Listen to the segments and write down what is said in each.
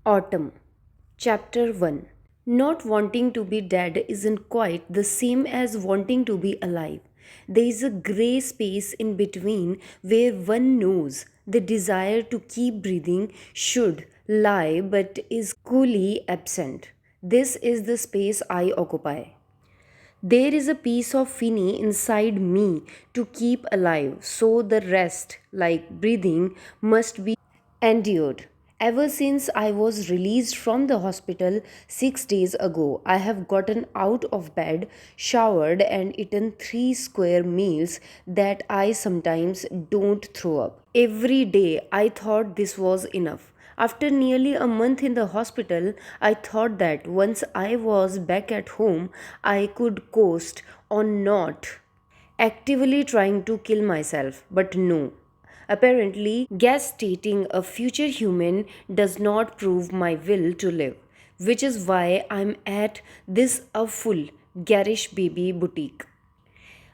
Autumn, Chapter 1. Not wanting to be dead isn't quite the same as wanting to be alive. There is a grey space in between where one knows the desire to keep breathing should lie but is coolly absent. This is the space I occupy. There is a piece of Finny inside me to keep alive, so the rest, like breathing, must be endured. Ever since I was released from the hospital 6 days ago, I have gotten out of bed, showered, and eaten 3 square meals that I sometimes don't throw up. Every day I thought this was enough. After nearly a month in the hospital, I thought that once I was back at home, I could coast on not actively trying to kill myself. But no. Apparently, gestating a future human does not prove my will to live, which is why I'm at this a full garish baby boutique.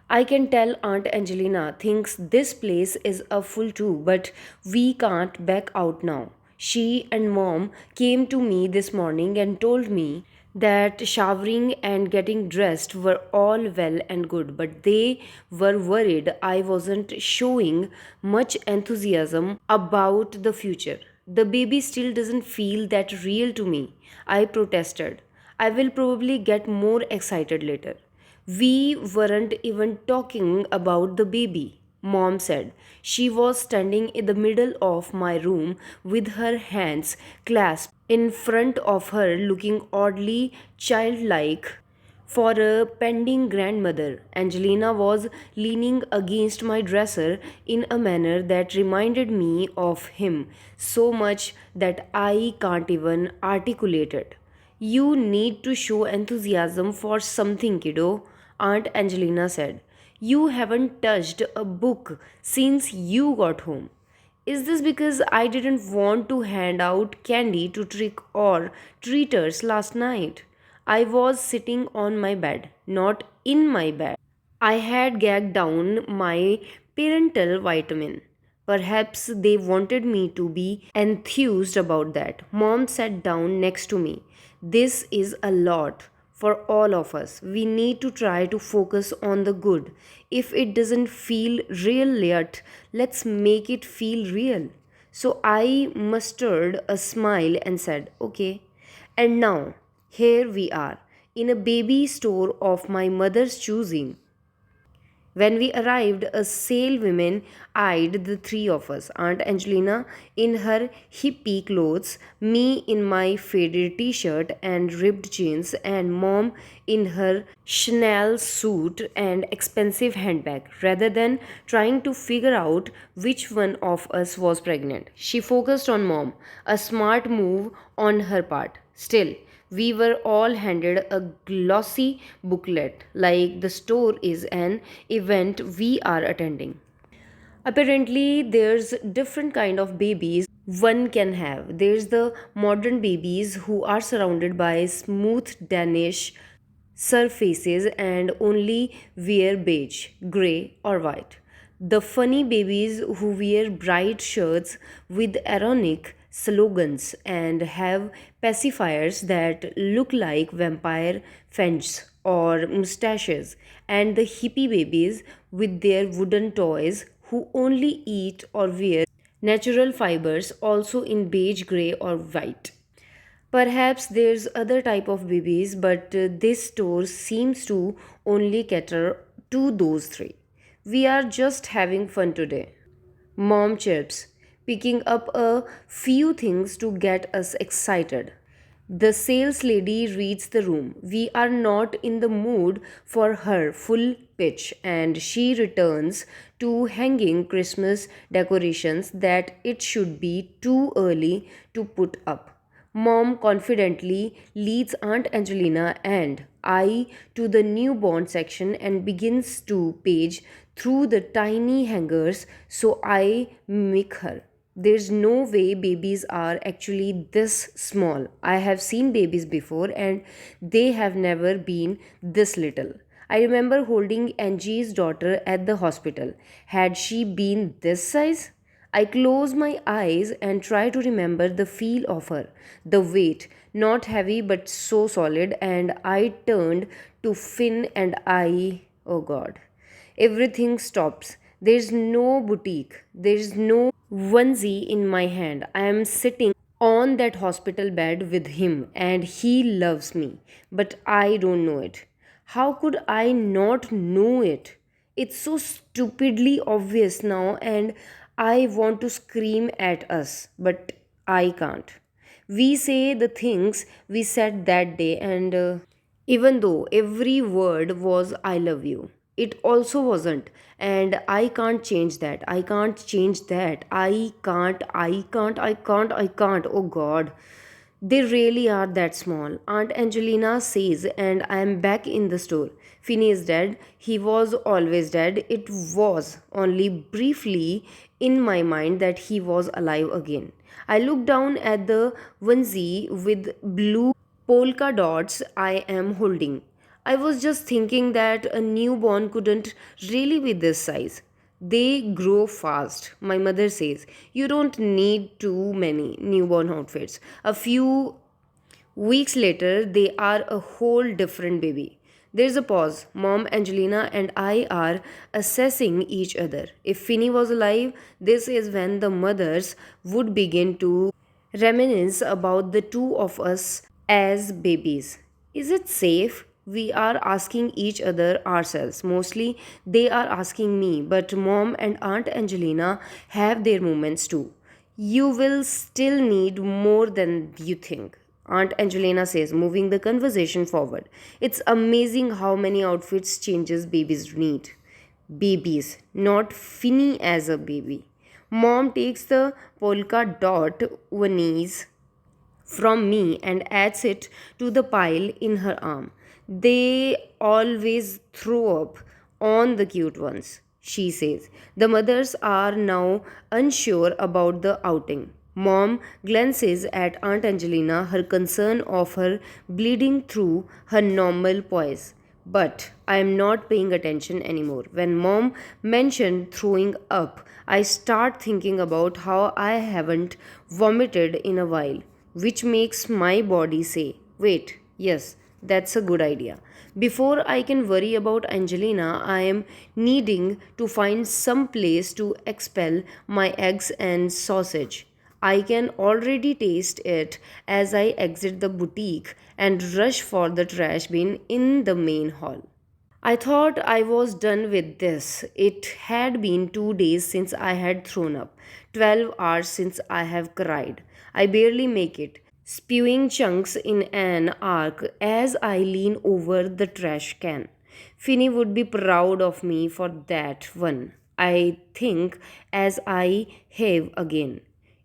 I can tell Aunt Angelina thinks this place is a full too, but we can't back out now. She and mom came to me this morning and told me that showering and getting dressed were all well and good, but they were worried I wasn't showing much enthusiasm about the future. The baby still doesn't feel that real to me, I protested. I will probably get more excited later. We weren't even talking about the baby, mom said. She was standing in the middle of my room with her hands clasped in front of her, looking oddly childlike for a pending grandmother. Angelina was leaning against my dresser in a manner that reminded me of him so much that I can't even articulate it. You need to show enthusiasm for something, kiddo, Aunt Angelina said. You haven't touched a book since you got home. Is this because I didn't want to hand out candy to trick or treaters last night? I was sitting on my bed, not in my bed. I had gagged down my parental vitamin. Perhaps they wanted me to be enthused about that. Mom sat down next to me. This is a lot for all of us. We need to try to focus on the good. If it doesn't feel real yet, let's make it feel real. So I mustered a smile and said, okay. And now, here we are, in a baby store of my mother's choosing. When we arrived, a saleswoman eyed the three of us, Aunt Angelina in her hippie clothes, me in my faded t shirt and ripped jeans, and Mom in her Chanel suit and expensive handbag. Rather than trying to figure out which one of us was pregnant, she focused on Mom, a smart move on her part. Still, we were all handed a glossy booklet like the store is an event we are attending. Apparently there's different kind of babies one can have. There's the modern babies who are surrounded by smooth Danish surfaces and only wear beige, grey, or white. The funny babies who wear bright shirts with ironic slogans and have pacifiers that look like vampire fangs or mustaches, and the hippie babies with their wooden toys who only eat or wear natural fibers, also in beige, grey, or white. Perhaps there's other type of babies, but this store seems to only cater to those three. We are just having fun today. Mom chirps, picking up a few things to get us excited. The sales lady reads the room. We are not in the mood for her full pitch, and she returns to hanging Christmas decorations that it should be too early to put up. Mom confidently leads Aunt Angelina and I to the newborn section and begins to page through the tiny hangers, so I mimic her. There's no way babies are actually this small. I have seen babies before and they have never been this little. I remember holding Angie's daughter at the hospital. Had she been this size? I close my eyes and try to remember the feel of her, the weight, not heavy but so solid, and I turned to Finn and oh God, everything stops. There's no boutique, there's no onesie in my hand. I am sitting on that hospital bed with him and he loves me, but I don't know it. How could I not know it? It's so stupidly obvious now, and I want to scream at us, but I can't. We say the things we said that day, and even though every word was I love you, it also wasn't. And I can't change that. I can't change that. I can't. Oh God. They really are that small. Aunt Angelina says, and I am back in the store. Finny is dead. He was always dead. It was only briefly in my mind that he was alive again. I looked down at the onesie with blue polka dots I am holding. I was just thinking that a newborn couldn't really be this size. They grow fast. My mother says you don't need too many newborn outfits. A few weeks later, they are a whole different baby. There's a pause. Mom, Angelina, and I are assessing each other. If Finny was alive, this is when the mothers would begin to reminisce about the two of us as babies. Is it safe? We are asking each other ourselves. Mostly they are asking me, but mom and Aunt Angelina have their moments too. You will still need more than you think. Aunt Angelina says, moving the conversation forward. It's amazing how many outfits changes babies need. Babies, not Finny as a baby. Mom takes the polka dot Vanies from me and adds it to the pile in her arm. They always throw up on the cute ones, she says. The mothers are now unsure about the outing. Mom glances at Aunt Angelina, her concern of her bleeding through her normal poise. But I am not paying attention anymore. When mom mentioned throwing up, I start thinking about how I haven't vomited in a while, which makes my body say, wait, yes, that's a good idea. Before I can worry about Angelina, I am needing to find some place to expel my eggs and sausage. I can already taste it as I exit the boutique and rush for the trash bin in the main hall. I thought I was done with this. It had been 2 days since I had thrown up, 12 hours since I have cried. I barely make it, spewing chunks in an arc as I lean over the trash can. Finny would be proud of me for that one. I think as I have again.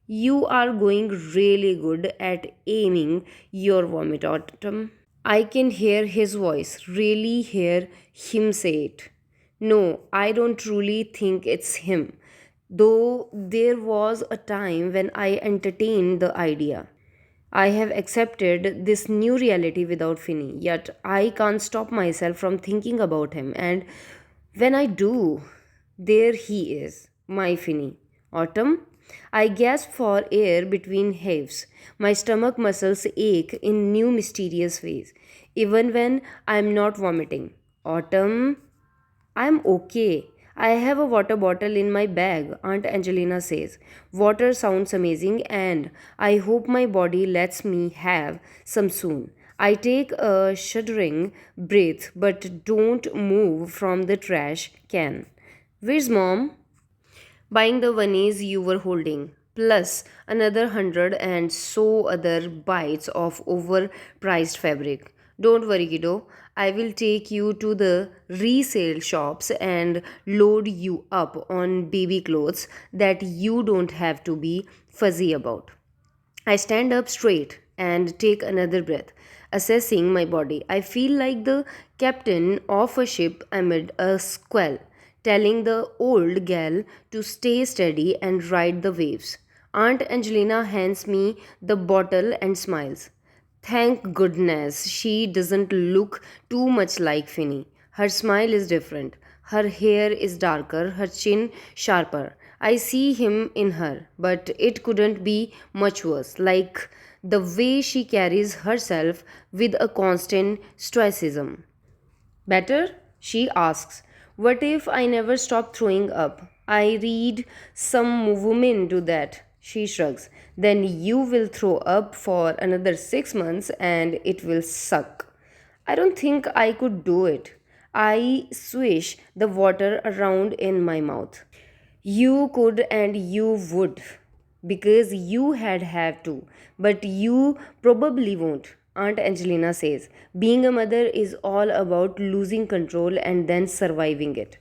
You are going really good at aiming your vomit autumn. I can hear his voice, really hear him say it. No, I don't truly think it's him, though there was a time when I entertained the idea. I have accepted this new reality without Finny, yet I can't stop myself from thinking about him. And when I do, there he is, my Finny. Autumn? I gasp for air between hives. My stomach muscles ache in new mysterious ways, even when I am not vomiting. Autumn? I'm okay. I have a water bottle in my bag, Aunt Angelina says. Water sounds amazing, and I hope my body lets me have some soon. I take a shuddering breath but don't move from the trash can. Where's mom? Buying the ones you were holding, plus another 100 and so other bites of overpriced fabric. Don't worry, kiddo. I will take you to the resale shops and load you up on baby clothes that you don't have to be fuzzy about. I stand up straight and take another breath, assessing my body. I feel like the captain of a ship amid a squall, telling the old gal to stay steady and ride the waves. Aunt Angelina hands me the bottle and smiles. Thank goodness she doesn't look too much like Finny. Her smile is different. Her hair is darker, her chin sharper. I see him in her, but it couldn't be much worse. Like the way she carries herself with a constant stoicism. Better? She asks. What if I never stop throwing up? I read some women do that. She shrugs. Then you will throw up for another 6 months and it will suck. I don't think I could do it. I swish the water around in my mouth. You could and you would because you had have to, but you probably won't. Aunt Angelina says, being a mother is all about losing control and then surviving it.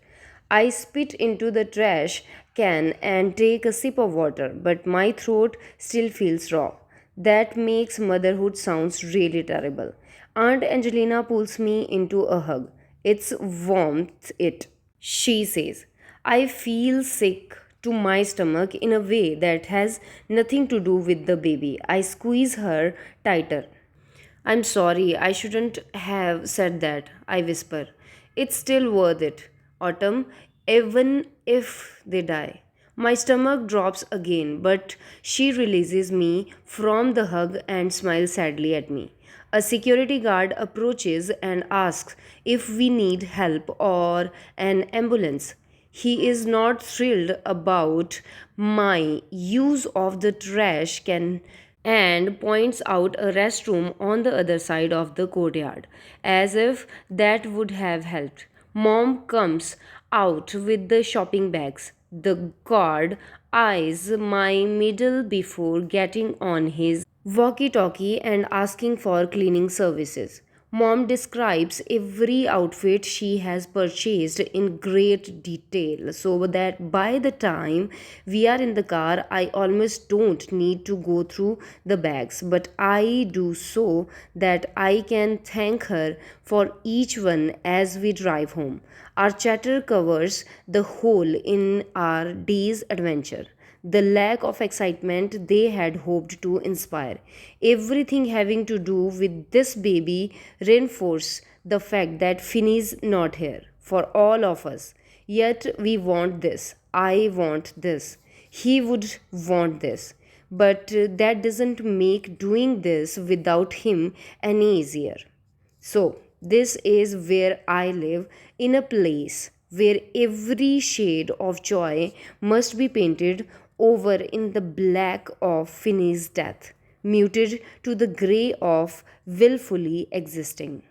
I spit into the trash can and take a sip of water, but my throat still feels raw. That makes motherhood sounds really terrible. Aunt Angelina pulls me into a hug. It's warmth, it. She says, I feel sick to my stomach in a way that has nothing to do with the baby. I squeeze her tighter. I'm sorry, I shouldn't have said that, I whisper. It's still worth it, Autumn, even if they die. My stomach drops again, but she releases me from the hug and smiles sadly at me. A security guard approaches and asks if we need help or an ambulance. He is not thrilled about my use of the trash can and points out a restroom on the other side of the courtyard, as if that would have helped. Mom comes out with the shopping bags. The guard eyes my middle before getting on his walkie talkie and asking for cleaning services. Mom describes every outfit she has purchased in great detail so that by the time we are in the car, I almost don't need to go through the bags, but I do so that I can thank her for each one as we drive home. Our chatter covers the whole in our day's adventure, the lack of excitement they had hoped to inspire. Everything having to do with this baby reinforced the fact that Finny's not here for all of us. Yet we want this. I want this. He would want this. But that doesn't make doing this without him any easier. So, this is where I live, in a place where every shade of joy must be painted over in the black of Finny's death, muted to the grey of willfully existing.